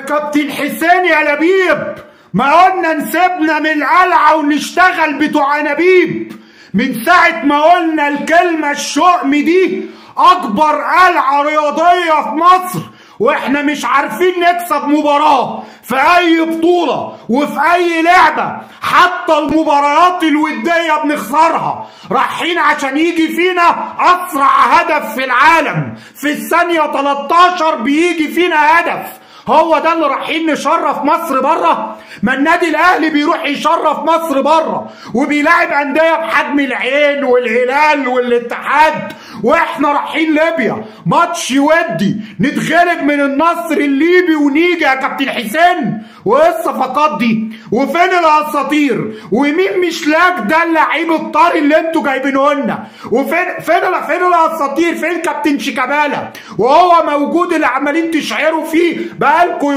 كابتن حسين يا لبيب، ما قلنا نسيبنا من القلعه ونشتغل بتوع انابيب من ساعه ما قلنا الكلمه الشؤم دي. اكبر قلعه رياضيه في مصر واحنا مش عارفين نكسب مباراه في اي بطوله وفي اي لعبه، حتى المباريات الوديه بنخسرها. رايحين عشان يجي فينا اسرع هدف في العالم، في الثانيه 13 بيجي فينا هدف. هو ده اللي رايحين نشرف مصر بره؟ ما النادي الاهلي بيروح يشرف مصر بره وبيلاعب انديه بحجم العين والهلال والاتحاد، واحنا رايحين ليبيا ماتش ودي نتغلب من النصر الليبي ونيجي يا كابتن حسين. وايه الصفقات دي؟ وفين الاساطير؟ ومين مش لاك ده اللعيب الطاري اللي انتوا جايبينه لنا؟ فين الاساطير؟ فين كابتن شيكابالا وهو موجود اللي عمالين تشعروا فيه بقالكوا